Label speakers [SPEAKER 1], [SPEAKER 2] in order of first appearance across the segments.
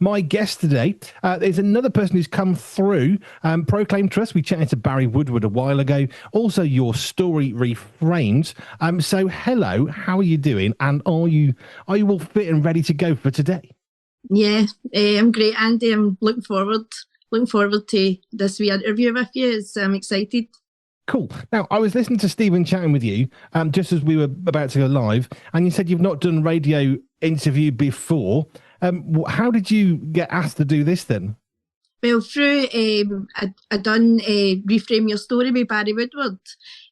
[SPEAKER 1] My guest today is another person who's come through Proclaim Trust. We chatted to Barry Woodward a while ago. Also, Your Story Reframed. So, hello, how are you doing? And are you all fit and ready to go for today?
[SPEAKER 2] Yeah, I'm great, Andy. I'm looking forward to this wee interview with you. I'm excited.
[SPEAKER 1] Cool. Now, I was listening to Stephen chatting with you just as we were about to go live, and you said you've not done radio interview before. How did you get asked to do this then?
[SPEAKER 2] Well, through I done Reframe Your Story with Barry Woodward,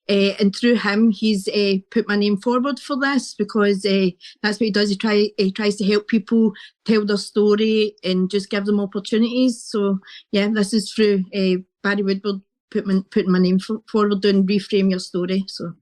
[SPEAKER 2] and through him, he's put my name forward for this because that's what he does. He tries to help people tell their story and just give them opportunities. So yeah, this is through Barry Woodward putting my name forward doing Reframe Your Story. So.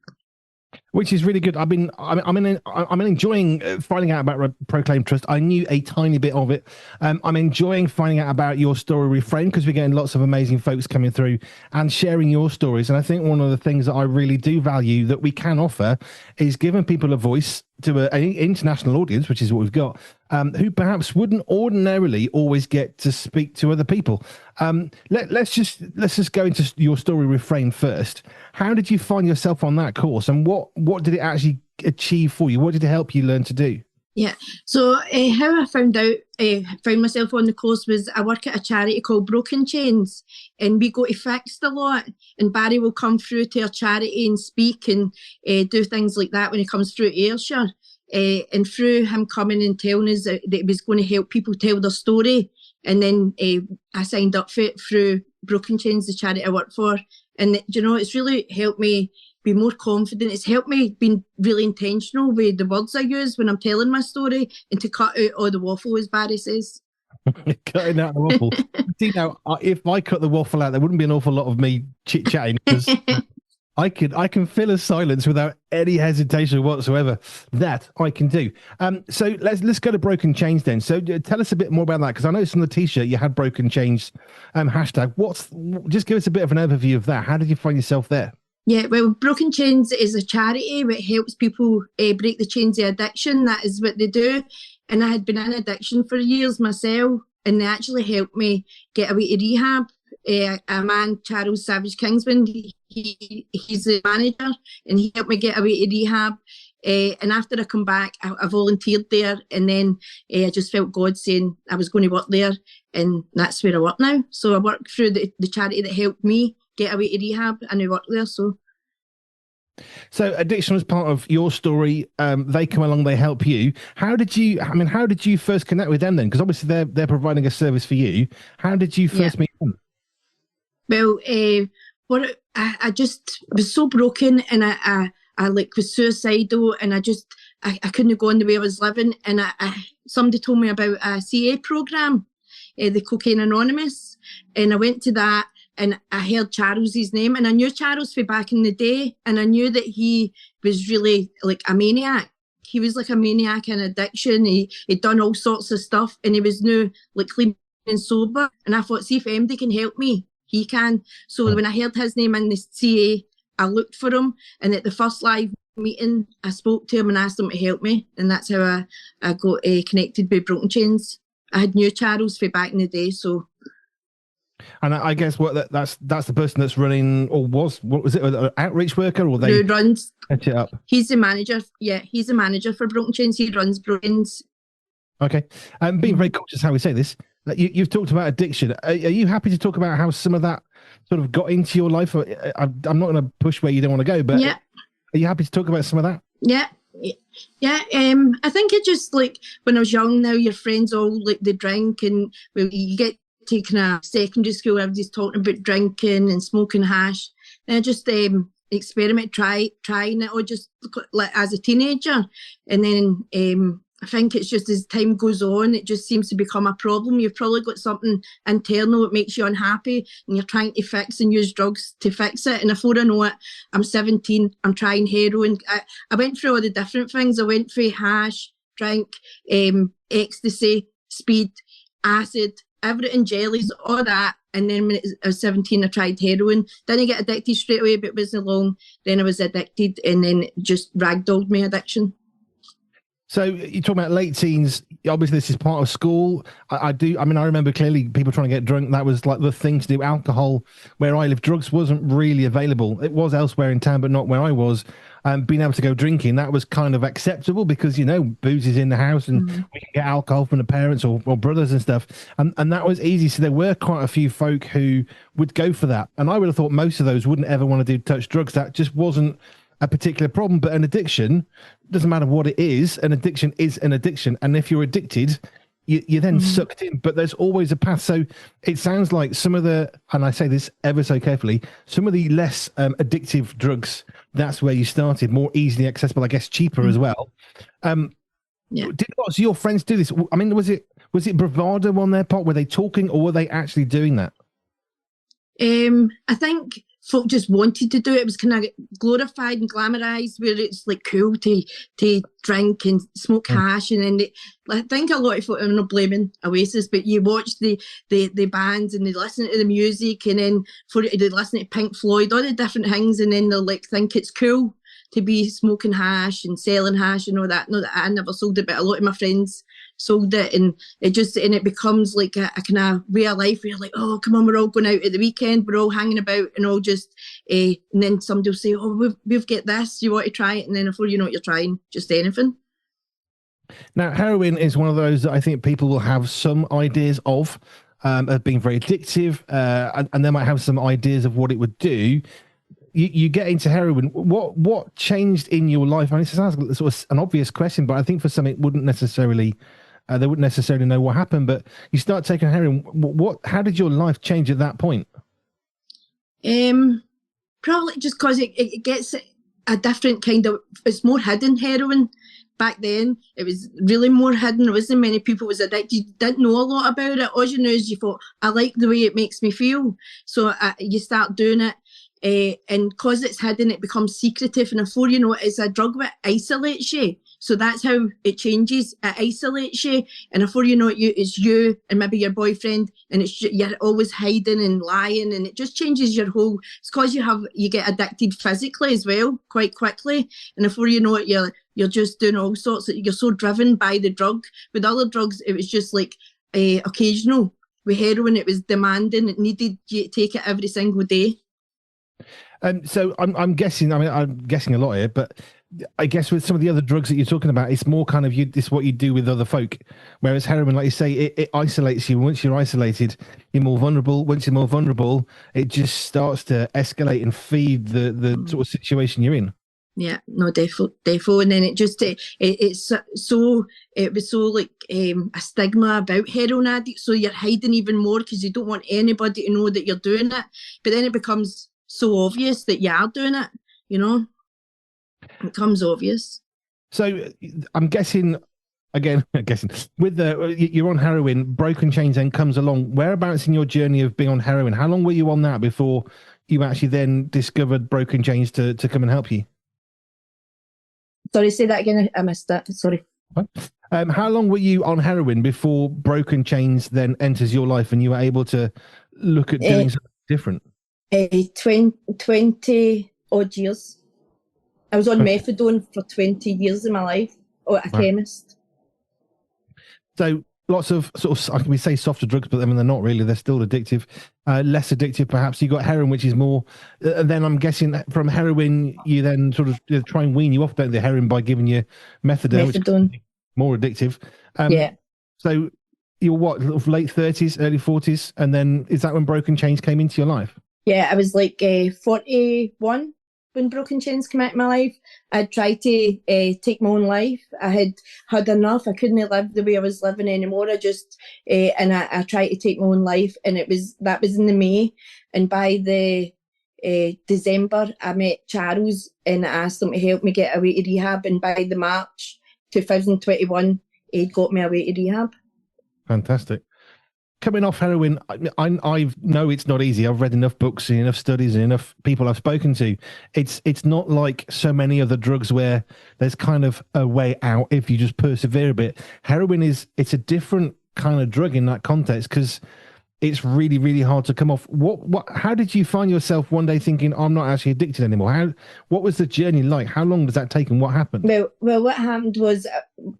[SPEAKER 1] Which is really good. I'm enjoying finding out about Proclaim Trust. I knew a tiny bit of it. I'm enjoying finding out about Your Story Reframed because we're getting lots of amazing folks coming through and sharing your stories. And I think one of the things that I really do value that we can offer is giving people a voice to an international audience, which is what we've got, who perhaps wouldn't ordinarily always get to speak to other people. Let's just go into Your Story Reframed first. How did you find yourself on that course, and what did it actually achieve for you? What did it help you learn to do?
[SPEAKER 2] Yeah, so how I found myself on the course was I work at a charity called Broken Chains, and we go to Fixed a lot, and Barry will come through to our charity and speak and do things like that when he comes through Ayrshire. And through him coming and telling us that he was going to help people tell their story, and then I signed up for it through Broken Chains, the charity I work for, and it's really helped me be more confident. It's helped me be really intentional with the words I use when I'm telling my story and to cut out all the waffle, as Barry says.
[SPEAKER 1] Cutting out the waffle. See, now, if I cut the waffle out, there wouldn't be an awful lot of me chit-chatting because I can fill a silence without any hesitation whatsoever. That I can do. So let's go to Broken Chains then. So tell us a bit more about that, because I noticed on the T-shirt you had Broken Chains hashtag. Just give us a bit of an overview of that. How did you find yourself there?
[SPEAKER 2] Yeah, well, Broken Chains is a charity that helps people break the chains of addiction. That is what they do. And I had been in addiction for years myself, and they actually helped me get away to rehab. A man, Charles Savage Kingsman, he's the manager, and he helped me get away to rehab. And after I come back, I volunteered there, and then I just felt God saying I was going to work there, and that's where I work now. So I work through the charity that helped me get away to rehab, and I work there. So
[SPEAKER 1] addiction was part of your story. They come along, they help you. How did you first connect with them then? Because obviously they're providing a service for you. How did you first meet them?
[SPEAKER 2] Well, I just was so broken, and I was suicidal, and I couldn't go on the way I was living. And somebody told me about a CA program, the Cocaine Anonymous, and I went to that. And I heard Charles's name, and I knew Charles from back in the day, and I knew that he was really like a maniac. He was like a maniac in addiction. He'd done all sorts of stuff, and he was now like clean and sober. And I thought, see if MD can help me, he can. So when I heard his name in the CA, I looked for him, and at the first live meeting, I spoke to him and asked him to help me, and that's how I got connected with Broken Chains. I had knew Charles from back in the day, so.
[SPEAKER 1] And I guess that's the person that's running, or what was it, an outreach worker, or they
[SPEAKER 2] who runs
[SPEAKER 1] set it up?
[SPEAKER 2] He's the manager. Yeah, he's the manager for Broken Chains. He runs Broken Chains.
[SPEAKER 1] Okay, being very conscious how we say this. You've talked about addiction. Are you happy to talk about how some of that sort of got into your life? I'm not going to push where you don't want to go, but yeah. Are you happy to talk about some of that?
[SPEAKER 2] Yeah. I think it just like when I was young. Now your friends all like they drink, and you get taking a secondary school, everybody's talking about drinking and smoking hash. And I just trying it, or just like as a teenager. And then I think it's just as time goes on, it just seems to become a problem. You've probably got something internal that makes you unhappy, and you're trying to fix and use drugs to fix it. And before I know it, I'm 17, I'm trying heroin. I went through all the different things. I went through hash, drink, ecstasy, speed, acid, everything, jellies, all that. And then when I was 17, I tried heroin. Didn't get addicted straight away, but it wasn't long. Then I was addicted, and then it just ragdolled my addiction.
[SPEAKER 1] So you're talking about late teens. Obviously, this is part of school. I do. I mean, I remember clearly people trying to get drunk. That was like the thing to do. Alcohol, where I live, drugs wasn't really available. It was elsewhere in town, but not where I was. Being able to go drinking, that was kind of acceptable because, you know, booze is in the house and we can get alcohol from the parents or brothers and stuff. And that was easy. So there were quite a few folk who would go for that. And I would have thought most of those wouldn't ever want to touch drugs. That just wasn't a particular problem. But an addiction, doesn't matter what it is, an addiction is an addiction. And if you're addicted, you're then sucked in, but there's always a path. So it sounds like some of the, and I say this ever so carefully, some of the less addictive drugs, that's where you started, more easily accessible, I guess cheaper as well. Did lots of your friends do this? I mean, was it bravado on their part? Were they talking or were they actually doing that?
[SPEAKER 2] I think folk just wanted to do it. It was kind of glorified and glamorized, where it's like cool to drink and smoke hash, and then I think a lot of folk, I'm not blaming Oasis, but you watch the bands and they listen to the music, and then they listen to Pink Floyd, all the different things, and then they'll like think it's cool to be smoking hash and selling hash and all that. Not that I never sold it, but a lot of my friends sold it, and it becomes like a kind of way of life where you're like, oh, come on, we're all going out at the weekend, we're all hanging about and all just, and then somebody will say, oh, we've got this, you want to try it? And then before you know it, you're trying just anything.
[SPEAKER 1] Now, heroin is one of those that I think people will have some ideas of being very addictive, and they might have some ideas of what it would do. You get into heroin. What changed in your life? I mean, it sounds like sort of an obvious question, but I think for some it wouldn't necessarily. They wouldn't necessarily know what happened. But you start taking heroin. How did your life change at that point?
[SPEAKER 2] Probably just because it gets a different kind of. It's more hidden heroin. Back then, it was really more hidden. There wasn't many people was addicted. You didn't know a lot about it. All you know is you thought, I like the way it makes me feel. So you start doing it. And because it's hidden, it becomes secretive, and before you know it, it's a drug that isolates you. So that's how it changes. It isolates you, and before you know it, it's you and maybe your boyfriend, and you're always hiding and lying, and it just changes your whole. It's because you get addicted physically as well quite quickly, and before you know it, you're just doing all sorts. You're so driven by the drug. With other drugs, it was just like occasional. With heroin, it was demanding. It needed you to take it every single day.
[SPEAKER 1] So I'm guessing. I mean, I'm guessing a lot here, but I guess with some of the other drugs that you're talking about, it's more kind of it's what you do with other folk. Whereas heroin, like you say, it isolates you. Once you're isolated, you're more vulnerable. Once you're more vulnerable, it just starts to escalate and feed the sort of situation you're in.
[SPEAKER 2] Yeah, no, defo, and then it just it was so like a stigma about heroin addicts. So you're hiding even more because you don't want anybody to know that you're doing it. But then it becomes so obvious that you are doing it, you know, it becomes obvious.
[SPEAKER 1] So I'm guessing with you're on heroin, Broken Chains then comes along. Whereabouts in your journey of being on heroin, how long were you on that before you actually then discovered Broken Chains to come and help you?
[SPEAKER 2] Sorry, say that again. I missed that. Sorry.
[SPEAKER 1] How long were you on heroin before Broken Chains then enters your life and you were able to look at doing something different?
[SPEAKER 2] 20 odd years. I was on methadone for 20 years of my life, at a chemist.
[SPEAKER 1] So lots of sort of, we say softer drugs, but I mean, they're not really, they're still addictive, less addictive perhaps. You got heroin, which is more, and then I'm guessing from heroin, you then sort of try and wean you off the heroin by giving you methadone. Which is more addictive.
[SPEAKER 2] Yeah.
[SPEAKER 1] So you're what, late 30s, early 40s, and then is that when Broken Chains came into your life?
[SPEAKER 2] Yeah, I was like 41 when Broken Chains came out of my life. I tried to take my own life. I had enough. I couldn't live the way I was living anymore. I tried to take my own life, and that was in the May. And by the December, I met Charles and I asked him to help me get away to rehab. And by the March 2021, he got me away to rehab.
[SPEAKER 1] Fantastic. Coming off heroin, I know it's not easy. I've read enough books and enough studies and enough people I've spoken to. It's not like so many other drugs where there's kind of a way out if you just persevere a bit. Heroin it's a different kind of drug in that context because it's really, really hard to come off. How did you find yourself one day thinking, I'm not actually addicted anymore? What was the journey like? How long does that take and what happened?
[SPEAKER 2] Well, what happened was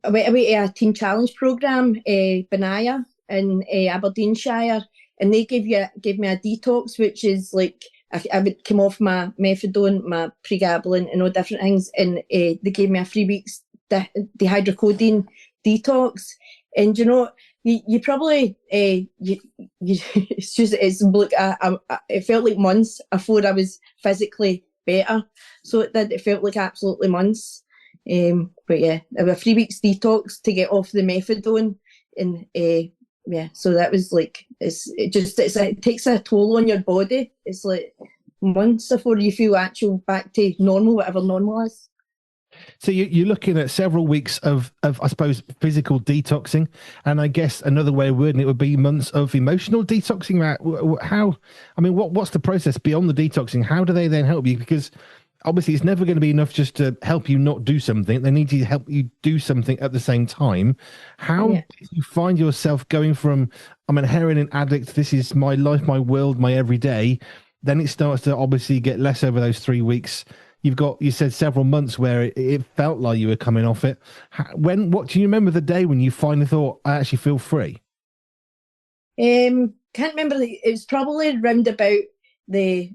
[SPEAKER 2] I went away to a teen challenge programme, Benaya in Aberdeenshire, and they gave me a detox, which is like I would come off my methadone, my pregabalin, and all different things, and they gave me a 3 weeks dehydrocodone detox. And you know, you probably it felt like months before I was physically better. So it felt like absolutely months. But yeah, it was a 3 weeks detox to get off the methadone, and so that was like it takes a toll on your body. It's like months before you feel actual back to normal, whatever normal is.
[SPEAKER 1] So you're looking at several weeks of I suppose physical detoxing, and I guess another way of wording it would be months of emotional detoxing. What's the process beyond the detoxing? How do they then help you? Because obviously it's never going to be enough just to help you not do something. They need to help you do something at the same time. How did you find yourself going from I'm a heroin addict, this is my life, my world, my everyday, then it starts to obviously get less over those 3 weeks. You said several months where it felt like you were coming off it. What do you remember the day when you finally thought, I actually feel free?
[SPEAKER 2] Can't remember. It was probably round about the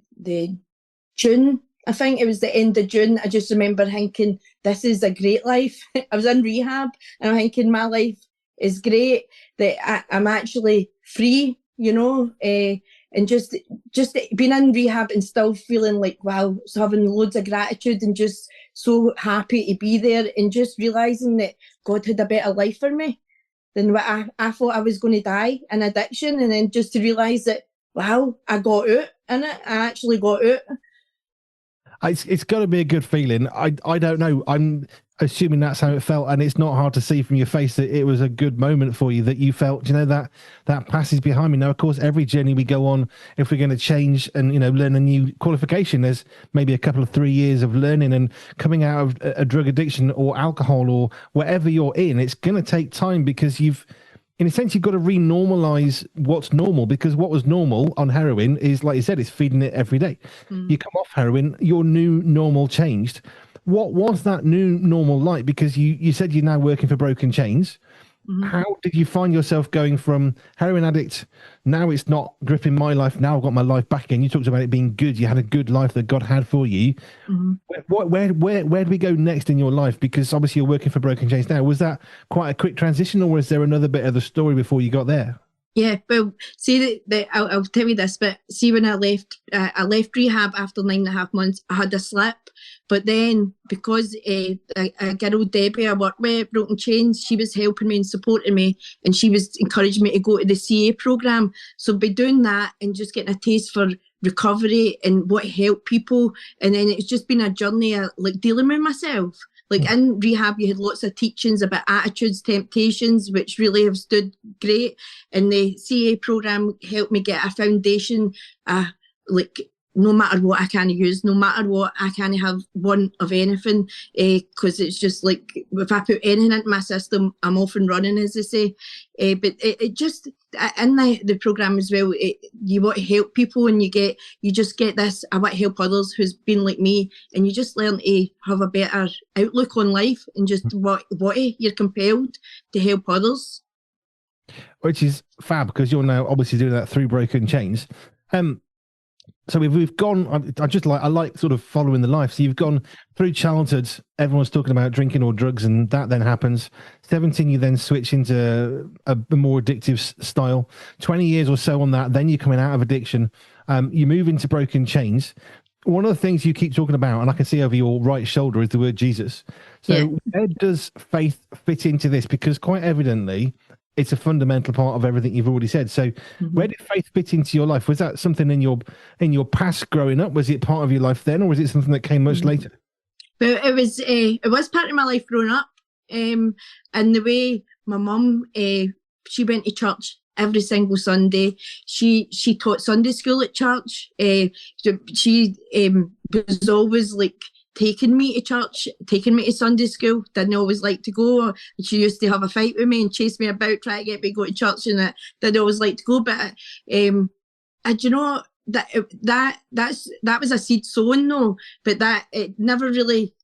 [SPEAKER 2] June. I think it was the end of June. I just remember thinking, this is a great life. I was in rehab and I'm thinking my life is great, that I'm actually free, you know, and just being in rehab and still feeling like, wow, so having loads of gratitude and just so happy to be there, and just realising that God had a better life for me than what I thought I was going to die in addiction. And then just to realise that, wow, I got out in it. I actually got out.
[SPEAKER 1] It's got to be a good feeling. I don't know. I'm assuming that's how it felt, and it's not hard to see from your face that it was a good moment for you, that you felt, you know, that passage behind me. Now, of course, every journey we go on, if we're going to change and, you know, learn a new qualification, there's maybe a couple of 3 years of learning, and coming out of a drug addiction or alcohol or whatever you're in, it's going to take time, because in a sense, you've got to re-normalize what's normal, because what was normal on heroin is, like you said, it's feeding it every day. You come off heroin, your new normal changed. What was that new normal like? Because you said you're now working for Broken Chains. How did you find yourself going from heroin addict, now it's not gripping my life, now I've got my life back again? You talked about it being good. You had a good life that God had for you. Where do we go next in your life? Because obviously you're working for Broken Chains now. Was that quite a quick transition, or was there another bit of the story before you got there?
[SPEAKER 2] Yeah, well, see, I'll tell you this, but see, when I left rehab after 9.5 months, I had a slip. But then, because a girl, Debbie, I worked with, Broken Chains, she was helping me and supporting me, and she was encouraging me to go to the CA programme. So by doing that and just getting a taste for recovery and what helped people, and then it's just been a journey of like dealing with myself. Like in rehab, you had lots of teachings about attitudes, temptations, which really have stood great. And the CA programme helped me get a foundation, like no matter what I can use, no matter what I can have one of anything, because it's just like, if I put anything into my system, I'm off and running, as they say. But it just, in the programme as well, you want to help people, and you just get this, I want to help others who's been like me, and you just learn to have a better outlook on life, and just you're compelled to help others.
[SPEAKER 1] Which is fab, because you're now obviously doing that through Broken Chains. So we've gone, I like sort of following the life. So you've gone through childhood, everyone's talking about drinking or drugs, and that then happens. 17, you then switch into a more addictive style. 20 years or so on that, then you're coming out of addiction. You move into Broken Chains. One of the things you keep talking about, and I can see over your right shoulder, is the word Jesus. So where does faith fit into this? Because quite evidently, it's a fundamental part of everything you've already said. So where did faith fit into your life? Was that something in your past growing up? Was it part of your life then, or was it something that came much later?
[SPEAKER 2] Well, it was part of my life growing up. And the way my mum, she went to church every single Sunday. She taught Sunday school at church. She was always like taking me to church, taking me to Sunday school. Didn't always like to go. She used to have a fight with me and chase me about, try to get me to go to church, and I didn't always like to go. But you know, that was a seed sown though, but that it never really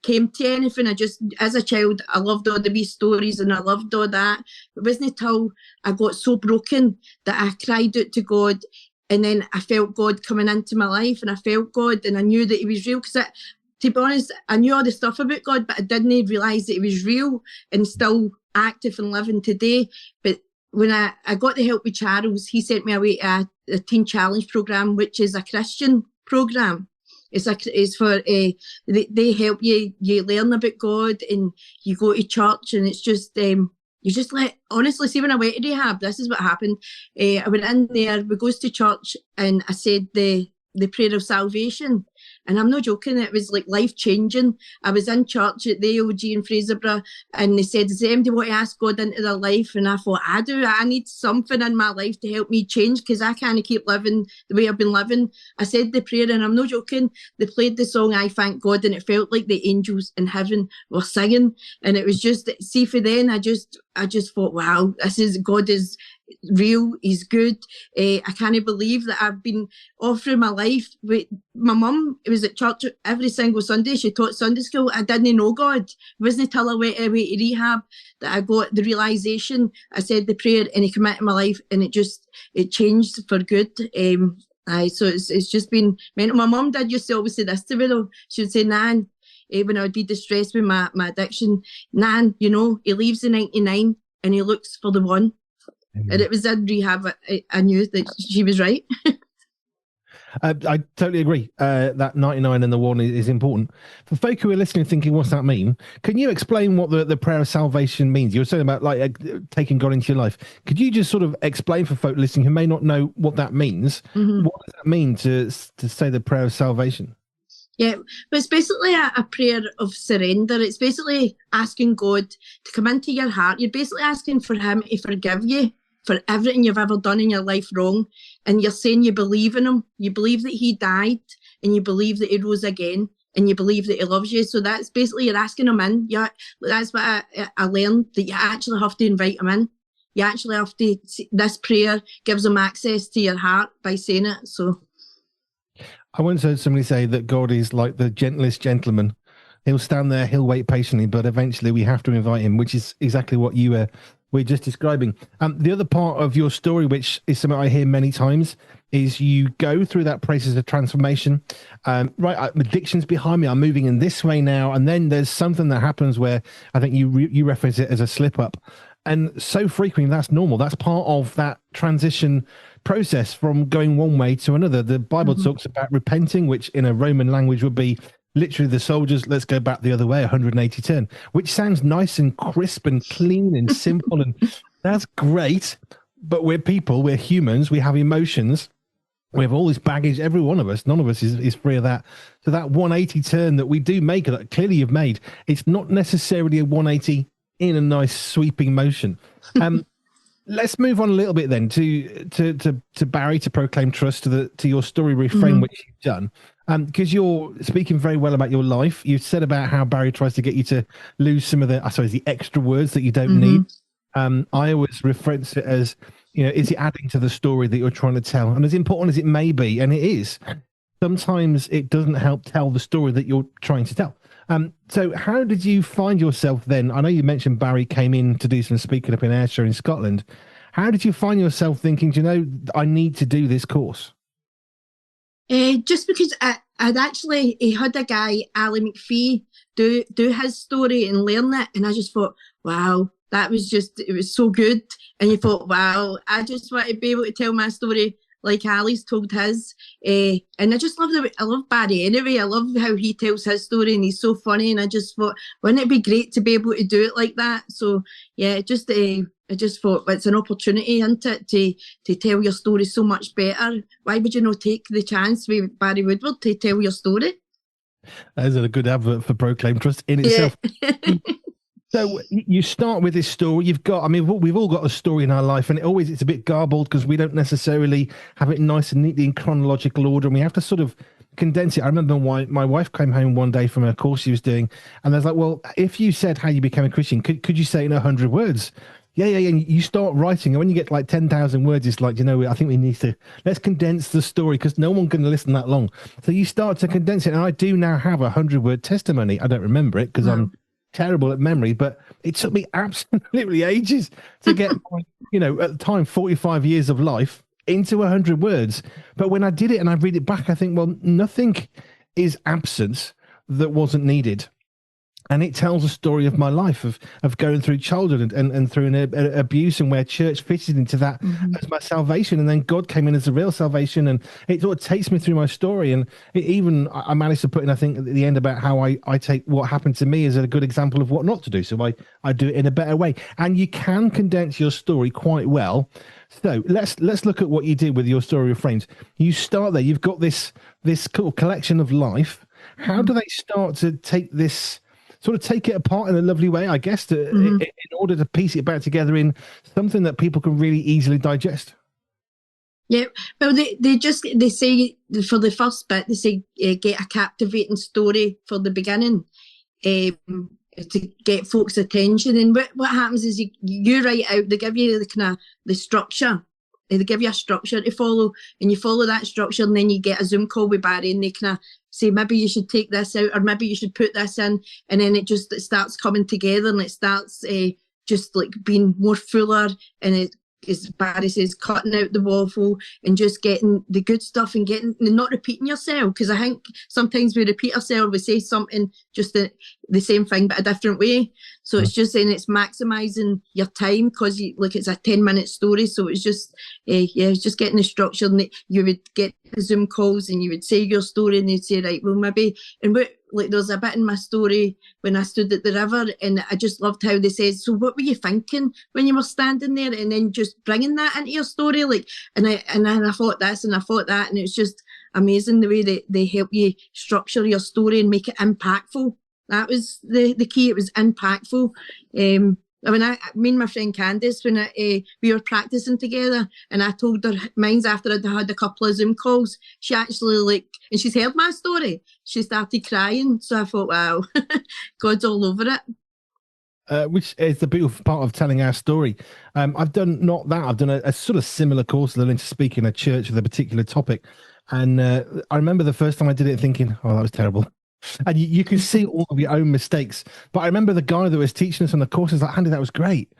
[SPEAKER 2] came to anything. I just, as a child, I loved all the wee stories and I loved all that. It wasn't until I got so broken that I cried out to God, and then I felt God coming into my life, and I felt God, and I knew that He was real. Because to be honest, I knew all the stuff about God, but I didn't realise that He was real and still active and living today. But when I got the help with Charles, he sent me away to a Teen Challenge programme, which is a Christian programme. It's for they help you learn about God, and you go to church, and it's just you just honestly, see, when I went to rehab, this is what happened. I went in there, we goes to church, and I said the prayer of salvation. And I'm not joking, it was like life-changing. I was in church at the AOG in Fraserburgh, and they said, does anybody want to ask God into their life? And I thought, I do. I need something in my life to help me change, because I can't keep living the way I've been living. I said the prayer, and I'm not joking, they played the song I Thank God, and it felt like the angels in heaven were singing. And it was just, see, for then, I just thought, wow, God is real, He's good. I can't believe that I've been all through my life with my mum. It was at church every single Sunday. She taught Sunday school. I didn't know God. It wasn't until I went away to rehab that I got the realisation. I said the prayer, and He came into my life, and it changed for good. So it's just been mental. My mum did used to always say this to me though. She would say, Nan, when I would be distressed with my addiction, Nan, you know, He leaves the 99 and He looks for the one. And it was in rehab I knew that she was right.
[SPEAKER 1] I totally agree. That 99 and the one is important. For folk who are listening thinking, what's that mean? Can you explain what the prayer of salvation means? You were saying about taking God into your life. Could you just sort of explain for folk listening who may not know what that means? Mm-hmm. What does that mean to say the prayer of salvation?
[SPEAKER 2] Yeah, but it's basically a prayer of surrender. It's basically asking God to come into your heart. You're basically asking for Him to forgive you for everything you've ever done in your life wrong. And you're saying you believe in Him. You believe that He died, and you believe that He rose again, and you believe that He loves you. So that's basically, you're asking Him in. That's what I learned, that you actually have to invite Him in. You actually have to, this prayer gives Him access to your heart by saying it. So
[SPEAKER 1] I once heard somebody say that God is like the gentlest gentleman. He'll stand there, He'll wait patiently, but eventually we have to invite Him, which is exactly what you we're just describing. The other part of your story, which is something I hear many times, is you go through that process of transformation. Addiction's behind me. I'm moving in this way now. And then there's something that happens where I think you reference it as a slip up. And so frequently, that's normal. That's part of that transition process from going one way to another. The Bible talks about repenting, which in a Roman language would be literally the soldiers, let's go back the other way, 180 turn, which sounds nice and crisp and clean and simple. And that's great. But we're people, we're humans, we have emotions. We have all this baggage, every one of us. None of us is free of that. So that 180 turn that we do make, that clearly you've made, it's not necessarily a 180 in a nice sweeping motion. Let's move on a little bit then to Barry, to Proclaim Trust, to your story reframe, which you've done. Because you're speaking very well about your life. You've said about how Barry tries to get you to lose some of the extra words that you don't need. I always reference it as, is it adding to the story that you're trying to tell? And as important as it may be, and it is, sometimes it doesn't help tell the story that you're trying to tell. So how did you find yourself then? I know you mentioned Barry came in to do some speaking up in Ayrshire in Scotland. How did you find yourself thinking, I need to do this course?
[SPEAKER 2] Just because I'd actually had a guy, Ali McPhee, do his story and learn it. And I just thought, wow, it was so good. And you thought, wow, I just want to be able to tell my story like Ali's told his. And I just I love Barry anyway. I love how he tells his story, and he's so funny. And I just thought, wouldn't it be great to be able to do it like that? So yeah, I just thought it's an opportunity, isn't it, to tell your story so much better. Why would you not take the chance with Barry Woodward to tell your story?
[SPEAKER 1] That is a good advert for Proclaim Trust in itself. Yeah. So you start with this story. We've all got a story in our life, and it's a bit garbled because we don't necessarily have it nice and neatly in chronological order, and we have to sort of condense it. I remember my wife came home one day from a course she was doing, and I was like, well, if you said how you became a Christian, could you say it in 100 words? Yeah. And you start writing, and when you get like 10,000 words, it's like, I think we need to, let's condense the story because no one's going to listen that long. So you start to condense it, and I do now have 100-word testimony. I don't remember it because I'm terrible at memory, but it took me absolutely ages to get, at the time, 45 years of life into 100 words. But when I did it and I read it back, I think, well, nothing is absent that wasn't needed. And it tells a story of my life, of going through childhood and through an abuse, and where church fitted into that as my salvation. And then God came in as the real salvation. And it sort of takes me through my story. And I managed to put in, I think, at the end about how I take what happened to me as a good example of what not to do. So I do it in a better way. And you can condense your story quite well. So let's look at what you did with your story refrains. You start there. You've got this cool collection of life. How do they start to take this, sort of take it apart in a lovely way, I guess, in order to piece it back together in something that people can really easily digest?
[SPEAKER 2] Yeah, well, they say for the first bit, they say get a captivating story for the beginning to get folks' attention. And what happens is you write out, they give you the structure. They give you a structure to follow, and you follow that structure, and then you get a Zoom call with Barry, and they kind of say, maybe you should take this out, or maybe you should put this in, and then it starts coming together, and it starts just like being more fuller, and it, as Barry says, cutting out the waffle and just getting the good stuff and not repeating yourself, because I think sometimes we repeat ourselves, we say something just the same thing but a different way. So it's just saying it's maximising your time, because it's a 10-minute story, so it's just it's just getting the structure, and you would get the Zoom calls and you would say your story, and they'd say, right, well, maybe, and there's a bit in my story when I stood at the river, and I just loved how they said, so what were you thinking when you were standing there? And then just bringing that into your story, and I thought this and I thought that, and it's just amazing the way they help you structure your story and make it impactful. That was the key. It was impactful. Me and my friend Candice, when we were practicing together, and I told her mine's after I'd had a couple of Zoom calls, she actually and she's heard my story, she started crying. So I thought, wow, God's all over it.
[SPEAKER 1] Which is the beautiful part of telling our story. I've done a sort of similar course, learning to speak in a church with a particular topic. And I remember the first time I did it thinking, oh, that was terrible. And you can see all of your own mistakes. But I remember the guy that was teaching us on the course was like, Andy, that was great.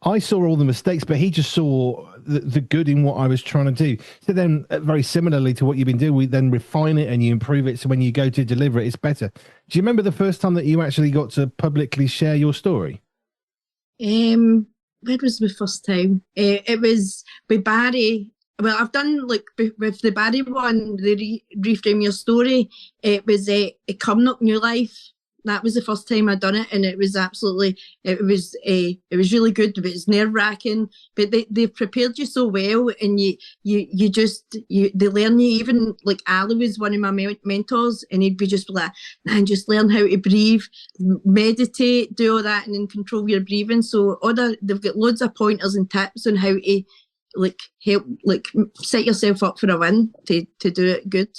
[SPEAKER 1] I saw all the mistakes, but he just saw the good in what I was trying to do. So then, very similarly to what you've been doing, we then refine it and you improve it. So when you go to deliver it, it's better. Do you remember the first time that you actually got to publicly share your story?
[SPEAKER 2] When was the first time? It was with Barry. Well, I've done with the Barry one, the reframe your story. It was a Come Up New Life. That was the first time I'd done it, and it was it was really good. It was nerve wracking, but they prepared you so well, and they learn you. Even like Ali was one of my mentors, and he'd be just like, man, just learn how to breathe, meditate, do all that, and then control your breathing. So they've got loads of pointers and tips on how to help set yourself up for a win to do it good.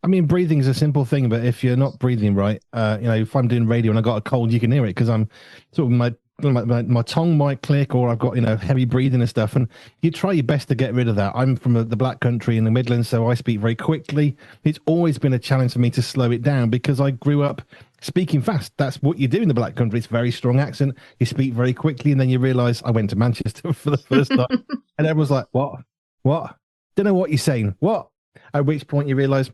[SPEAKER 1] I mean, breathing is a simple thing, but if you're not breathing right, if I'm doing radio and I got a cold, you can hear it because I'm sort of my tongue might click, or I've got heavy breathing and stuff. And you try your best to get rid of that. I'm from the Black Country in the Midlands, so I speak very quickly. It's always been a challenge for me to slow it down because I grew up speaking fast. That's what you do in the Black Country. It's a very strong accent. You speak very quickly, and then you realise I went to Manchester for the first time, and everyone's like, "What? Don't know what you're saying. What?" At which point you realise,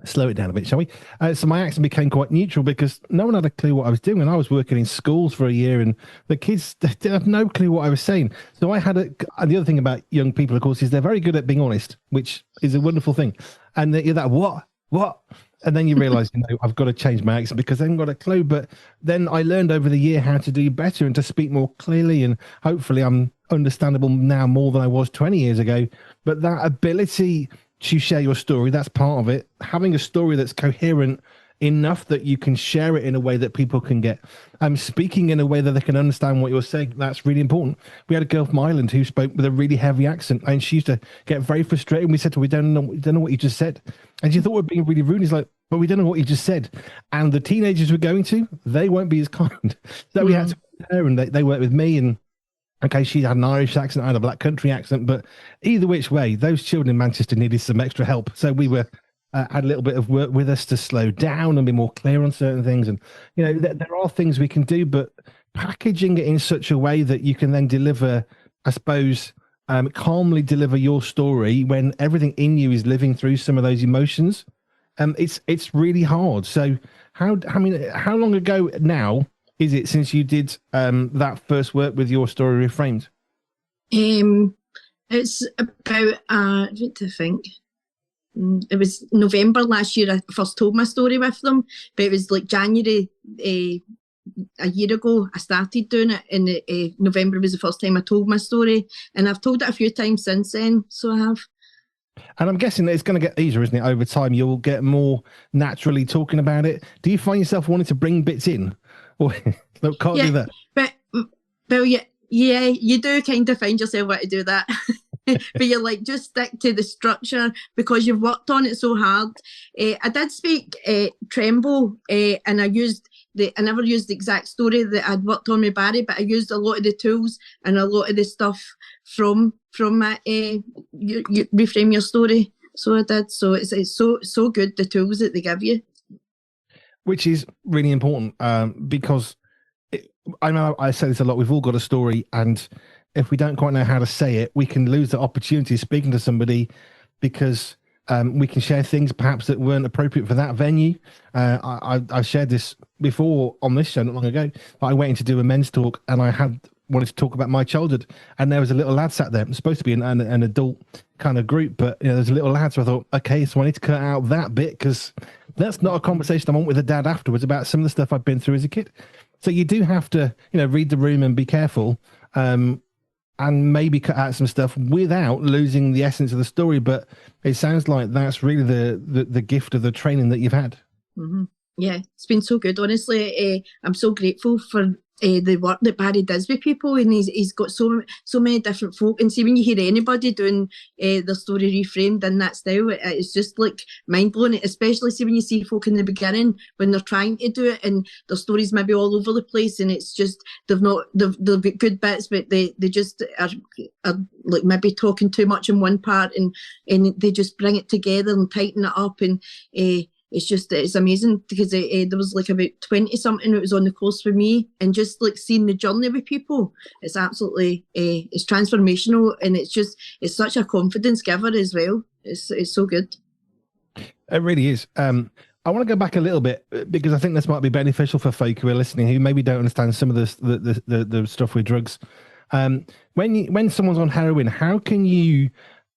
[SPEAKER 1] slow it down a bit, shall we? So my accent became quite neutral because no one had a clue what I was doing. And I was working in schools for a year, and the kids did have no clue what I was saying. So I had and the other thing about young people, of course, is they're very good at being honest, which is a wonderful thing. And you're that, what? And then you realise, I've got to change my accent because they haven't got a clue. But then I learned over the year how to do better and to speak more clearly. And hopefully I'm understandable now more than I was 20 years ago. But that ability to share your story, that's part of it. Having a story that's coherent enough that you can share it in a way that people can get speaking in a way that they can understand what you're saying. That's really important. We had a girl from Ireland who spoke with a really heavy accent, and she used to get very frustrated. We said to her, we don't know what you just said, and she thought we were being really rude. He's like, but we don't know what you just said. And the teenagers we're going to, they won't be as kind. So we had to her, and they worked with me, and okay, she had an Irish accent, I had a black country accent, but either which way, those children in Manchester needed some extra help. So we were had a little bit of work with us to slow down and be more clear on certain things. And, you know, there are things we can do, but packaging it in such a way that you can then deliver, I suppose, calmly deliver your story when everything in you is living through some of those emotions. It's really hard. So how long ago now is it since you did that first work with your story reframed?
[SPEAKER 2] It's about what to think. It was November last year I first told my story with them, but it was like January a year ago I started doing it, and November was the first time I told my story, and I've told it a few times since then, so I have.
[SPEAKER 1] And I'm guessing that it's going to get easier, isn't it? Over time, you'll get more naturally talking about it. Do you find yourself wanting to bring bits in, or no, can't do that?
[SPEAKER 2] But well, yeah, you do kind of find yourself wanting to do that. But you're like, just stick to the structure because you've worked on it so hard. I did speak Tremble, and I never used the exact story that I'd worked on with Barry, but I used a lot of the tools and a lot of the stuff from that. You reframe your story. So I did. So it's so good, the tools that they give you, which
[SPEAKER 1] is really important because I know I say this a lot. We've all got a story, and if we don't quite know how to say it, we can lose the opportunity of speaking to somebody because we can share things perhaps that weren't appropriate for that venue. I shared this before on this show not long ago. I went in to do a men's talk, and I wanted to talk about my childhood, and there was a little lad sat there. It's supposed to be an adult kind of group, but there's a little lad. So I thought, okay, so I need to cut out that bit because that's not a conversation I want with a dad afterwards about some of the stuff I've been through as a kid. So you do have to, read the room and be careful. And maybe cut out some stuff without losing the essence of the story. But it sounds like that's really the gift of the training that you've had.
[SPEAKER 2] Mm-hmm. Yeah, it's been so good. Honestly, I'm so grateful for the work that Barry does with people, and he's got so many different folk. And see, when you hear anybody doing the story reframed in that style, it's just like mind blowing. Especially see when you see folk in the beginning when they're trying to do it, and their stories maybe all over the place, and it's just they've got good bits, but they just are like maybe talking too much in one part, and they just bring it together and tighten it up, and it's amazing because there was like about 20 something that was on the course for me, and just like seeing the journey with people, it's absolutely it's transformational, and it's such a confidence giver as well. It's so good.
[SPEAKER 1] It really is. I want to go back a little bit because I think this might be beneficial for folk who are listening who maybe don't understand some of the stuff with drugs. When someone's on heroin, how can you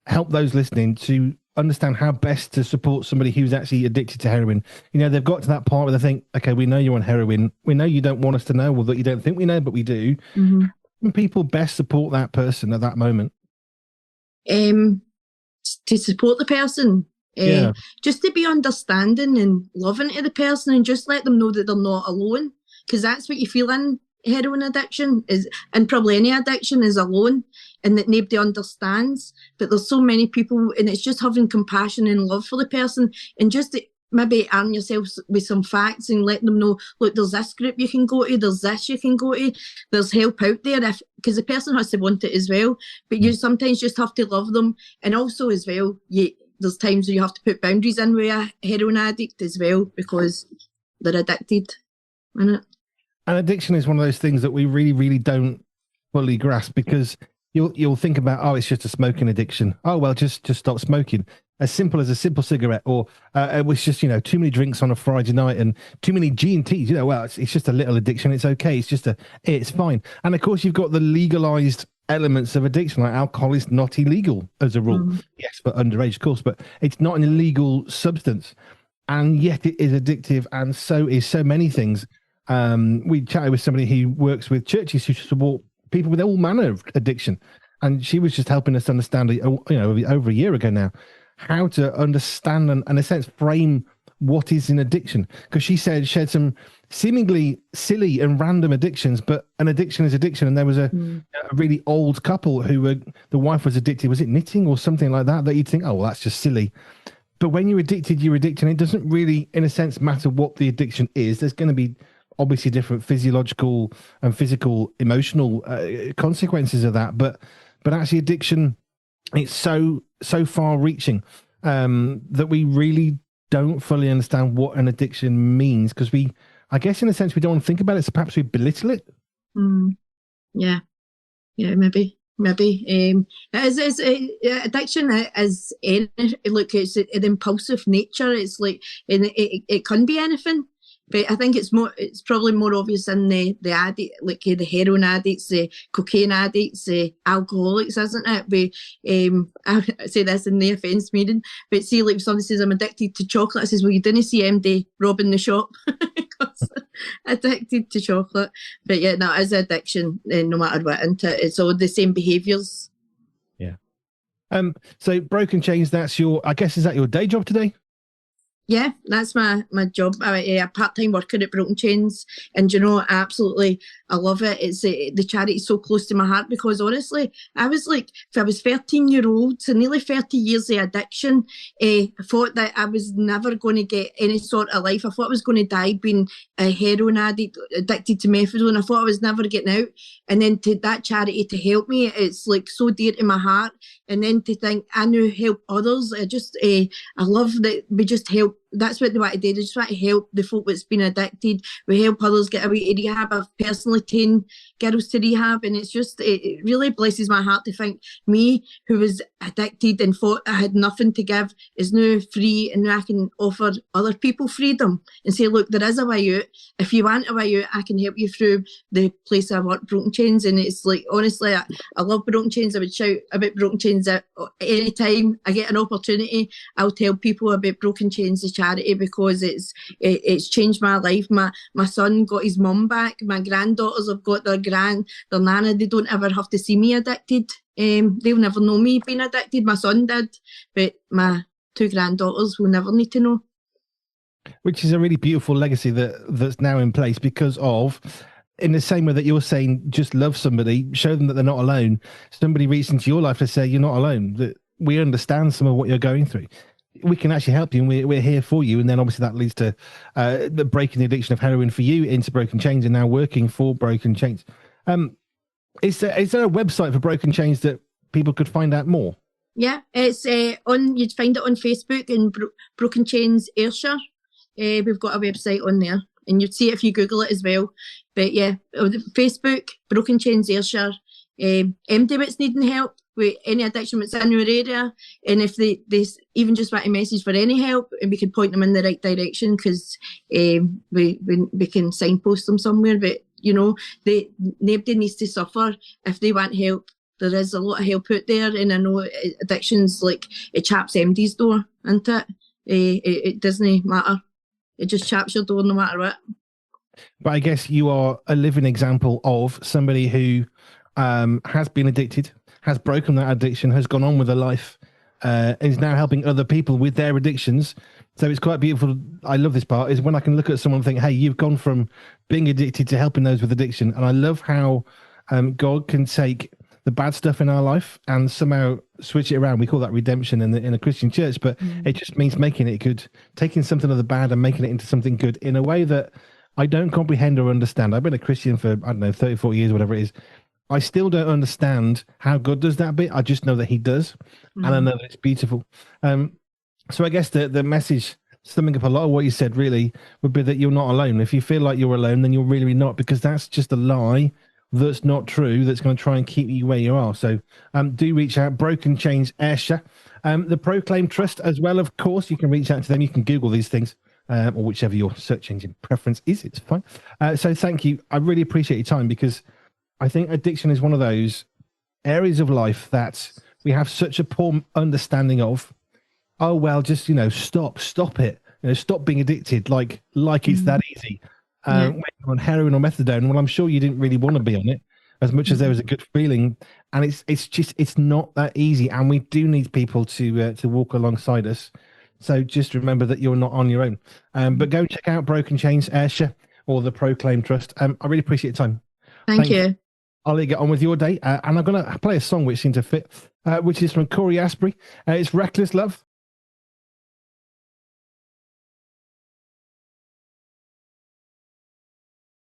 [SPEAKER 1] help those listening to understand how best to support somebody who's actually addicted to heroin? They've got to that part where they think, okay, we know you're on heroin. We know you don't want us to know, or that you don't think we know, but we do. Mm-hmm. How can people best support that person at that moment?
[SPEAKER 2] To support the person. Just to be understanding and loving to the person, and just let them know that they're not alone, because that's what you feel in heroin addiction is, and probably any addiction, is alone, and that nobody understands. But there's so many people, and it's just having compassion and love for the person, and just maybe arm yourself with some facts and let them know, look, there's this group you can go to, there's this you can go to, there's help out there, because the person has to want it as well. But you sometimes just have to love them, and also as well, there's times where you have to put boundaries in with a heroin addict as well, because they're addicted, isn't it?
[SPEAKER 1] And addiction is one of those things that we really, really don't fully grasp, because you'll think about, oh, it's just a smoking addiction. Oh, well, just stop smoking. As simple as a simple cigarette, or it was just, too many drinks on a Friday night and too many G&Ts. Well, it's just a little addiction. It's okay. It's fine. And of course, you've got the legalized elements of addiction. Like alcohol is not illegal as a rule. Mm. Yes, but underage, of course, but it's not an illegal substance. And yet it is addictive, and so is so many things. We chatted with somebody who works with churches who support people with all manner of addiction, and she was just helping us understand, over a year ago now, how to understand and in a sense frame what is an addiction, because she said she had some seemingly silly and random addictions, but an addiction is addiction. And there was a really old couple who were, the wife was addicted, was it knitting or something like that, that you'd think, oh, well, that's just silly. But when you're addicted, you're addicted. It doesn't really, in a sense, matter what the addiction is. There's going to be obviously different physiological and physical, emotional consequences of that. But actually addiction, it's so far reaching that we really don't fully understand what an addiction means, because I guess in a sense we don't want to think about it, so perhaps we belittle it.
[SPEAKER 2] Yeah, maybe. Addiction is look, it's an impulsive nature. It's like, and it can be anything. But I think it's probably more obvious in the addict, like the heroin addicts, the cocaine addicts, the alcoholics, isn't it? I say this in the offence meaning, but see, like if somebody says I'm addicted to chocolate, I says, well, you didn't see MD robbing the shop. Addicted to chocolate. But yeah, no, it's addiction, no matter what. It's all the same behaviours.
[SPEAKER 1] Yeah. So Broken Chains, I guess, is that your day job today?
[SPEAKER 2] Yeah, that's my job. I'm a part-time worker at Broken Chains, and I love it. It's the charity's so close to my heart, because honestly, I was 13-year-old, so nearly 30 years of addiction. I thought that I was never going to get any sort of life. I thought I was going to die being a heroin addict, addicted to methadone. I thought I was never getting out. And then to that charity to help me, it's like so dear to my heart. And then to think I now help others, I love that we just help. That's what they want to do. They just want to help the folk that's been addicted. We help others get away to rehab. I've personally taken girls to rehab, and it really blesses my heart to think me, who was addicted and thought I had nothing to give, is now free, and now I can offer other people freedom and say, look, there is a way out. If you want a way out, I can help you through the place I work, Broken Chains. And it's like, honestly, I love Broken Chains. I would shout about Broken Chains at any time I get an opportunity. I'll tell people about Broken Chains, the charity, because it's changed my life. My son got his mum back. My granddaughters have got their nana. They don't ever have to see me addicted. They'll never know me being addicted. My son did, but my 2 granddaughters will never need to know.
[SPEAKER 1] Which is a really beautiful legacy that's now in place, because of, in the same way that you're saying, just love somebody, show them that they're not alone. Somebody reached into your life to say, you're not alone, that we understand some of what you're going through. We can actually help you, and we're here for you. And then obviously that leads to the breaking the addiction of heroin for you into Broken Chains, and now working for Broken Chains. Is there a website for Broken Chains that people could find out more?
[SPEAKER 2] Yeah, it's you'd find it on Facebook in Broken Chains Ayrshire. We've got a website on there, and you'd see it if you Google it as well. But yeah, Facebook, Broken Chains Ayrshire. MD that's needing help with any addiction that's in your area, and if they even just want a message for any help, and we can point them in the right direction, because we can signpost them somewhere. But nobody needs to suffer if they want help. There is a lot of help out there, and I know addictions, like, it chaps MD's door, isn't it? It doesn't matter. It just chaps your door no matter what.
[SPEAKER 1] But I guess you are a living example of somebody who has been addicted, has broken that addiction, has gone on with a life, is now helping other people with their addictions. So it's quite beautiful. I love this part, is when I can look at someone and think, hey, you've gone from being addicted to helping those with addiction. And I love how God can take the bad stuff in our life and somehow switch it around. We call that redemption in a Christian church, but it just means making it good, taking something of the bad and making it into something good in a way that I don't comprehend or understand. I've been a Christian for, 30, 40 years, whatever it is. I still don't understand how God does that bit. I just know that he does, and I know that it's beautiful. So I guess the message, summing up a lot of what you said, really would be that you're not alone. If you feel like you're alone, then you're really not, because that's just a lie that's not true, that's going to try and keep you where you are. So do reach out. Broken Chains Ayrshire. The Proclaim Trust as well, of course, you can reach out to them. You can Google these things, or whichever your search engine preference is. It's fine. So thank you. I really appreciate your time, because I think addiction is one of those areas of life that we have such a poor understanding of. Oh, well, just, stop it. Stop being addicted, like it's that easy. When you're on heroin or methadone, well, I'm sure you didn't really want to be on it as much as there was a good feeling. And it's not that easy. And we do need people to walk alongside us So just remember that you're not on your own. But go and check out Broken Chains Ayrshire or the Proclaim Trust. I really appreciate your time.
[SPEAKER 2] Thank you.
[SPEAKER 1] I'll let you get on with your day. And I'm going to play a song which seems to fit, which is from Corey Asprey. It's Reckless Love.